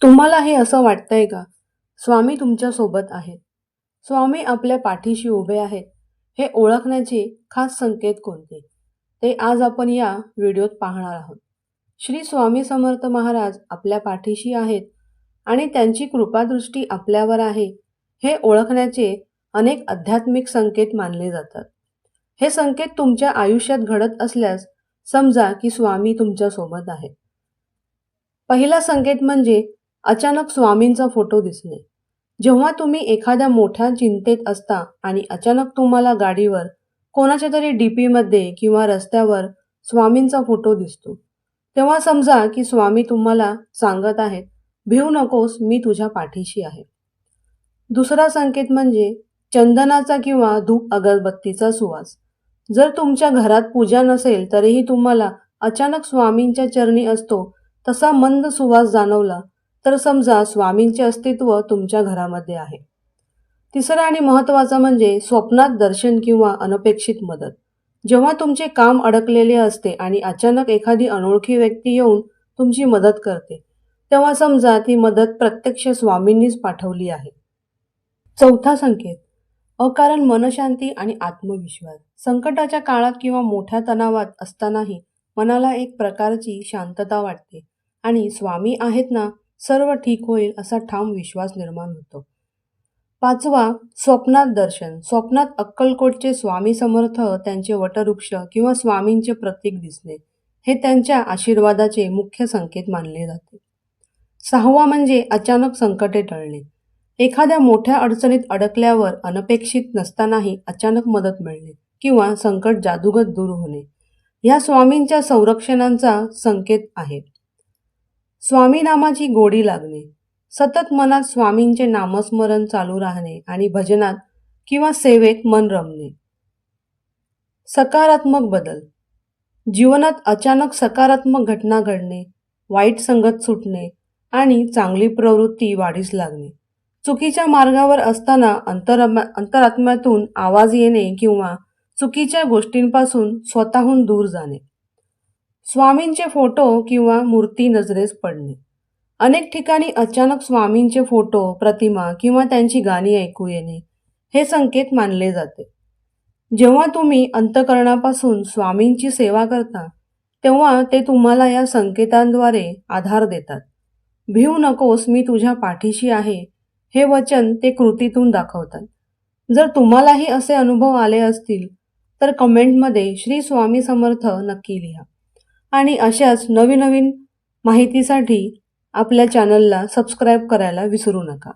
तुम्हाला हे असं वाटतंय का? स्वामी तुमच्या सोबत आहेत. स्वामी आपल्या पाठीशी उभे आहेत. हे ओळखण्याचे खास संकेत कोणते? ते आज आपण या व्हिडिओत पाहणार आहोत. श्री स्वामी समर्थ महाराज आपल्या पाठीशी आहेत आणि त्यांची कृपादृष्टी आपल्यावर आहे. हे ओळखण्याचे अनेक आध्यात्मिक संकेत मानले जातात. हे संकेत तुमच्या आयुष्यात घडत असल्यास समजा की स्वामी तुमच्या सोबत आहेत. पहिला संकेत म्हणजे अचानक स्वामींचा फोटो दिसणे. जेव्हा तुम्ही एखाद्या मोठ्या चिंतेत असता आणि अचानक तुम्हाला गाडीवर कोणाच्या तरी डीपीमध्ये किंवा रस्त्यावर स्वामींचा फोटो दिसतो, तेव्हा समजा की स्वामी तुम्हाला सांगत आहेत, भिवू नकोस, मी तुझ्या पाठीशी आहे. दुसरा संकेत म्हणजे चंदनाचा किंवा धूप अगरबत्तीचा सुवास. जर तुमच्या घरात पूजा नसेल तरीही तुम्हाला अचानक स्वामींच्या चरणी असतो तसा मंद सुवास जाणवला तर समजा स्वामींचे अस्तित्व तुमच्या घरामध्ये आहे. तिसरा आणि महत्त्वाचा म्हणजे स्वप्नात दर्शन किंवा अनपेक्षित मदत. जेव्हा तुमचे काम अडकलेले असते आणि अचानक एखादी अनोळखी व्यक्ती येऊन तुमची मदत करते, तेव्हा समजा ती मदत प्रत्यक्ष स्वामींनीच पाठवली आहे. चौथा संकेत अकारण मनशांती आणि आत्मविश्वास. संकटाच्या काळात किंवा मोठ्या तणावात असतानाही मनाला एक प्रकारची शांतता वाटते आणि स्वामी आहेत ना, सर्व ठीक होईल असा ठाम विश्वास निर्माण होतो. पाचवा, स्वप्नात दर्शन. स्वप्नात अक्कलकोटचे स्वामी समर्थ, त्यांचे वटवृक्ष किंवा स्वामींचे प्रतीक दिसणे हे त्यांच्या आशीर्वादाचे मुख्य संकेत मानले जाते. सहावा म्हणजे अचानक संकटे टळणे. एखाद्या मोठ्या अडचणीत अडकल्यावर अनपेक्षित नसतानाही अचानक मदत मिळणे किंवा संकट जादूगत दूर होणे ह्या स्वामींच्या संरक्षणाचा संकेत आहे. स्वामी नामाची गोडी लागणे. सतत मनात स्वामींचे नामस्मरण चालू राहणे आणि भजनात किंवा सेवेत मन रमणे. सकारात्मक बदल. जीवनात अचानक सकारात्मक घटना घडणे, वाईट संगत सुटणे आणि चांगली प्रवृत्ती वाढीस लागणे. चुकीच्या मार्गावर असताना अंतरात्म्यातून आवाज येणे किंवा चुकीच्या गोष्टींपासून स्वतःहून दूर जाणे. स्वामींचे फोटो किंवा मूर्ती नजरेस पडणे. अनेक ठिकाणी अचानक स्वामींचे फोटो, प्रतिमा किंवा त्यांची गाणी ऐकू येणे हे संकेत मानले जाते. जेव्हा तुम्ही अंतःकरणापासून स्वामींची सेवा करता, तेव्हा ते तुम्हाला या संकेतांद्वारे आधार देतात. भिवू नकोस, मी तुझ्या पाठीशी आहे हे वचन ते कृतीतून दाखवतात. जर तुम्हालाही असे अनुभव आले असतील तर कमेंटमध्ये श्री स्वामी समर्थ नक्की लिहा. आणि अशाच नवीन माहितीसाठी आपल्या चॅनलला सबस्क्राईब करायला विसरू नका.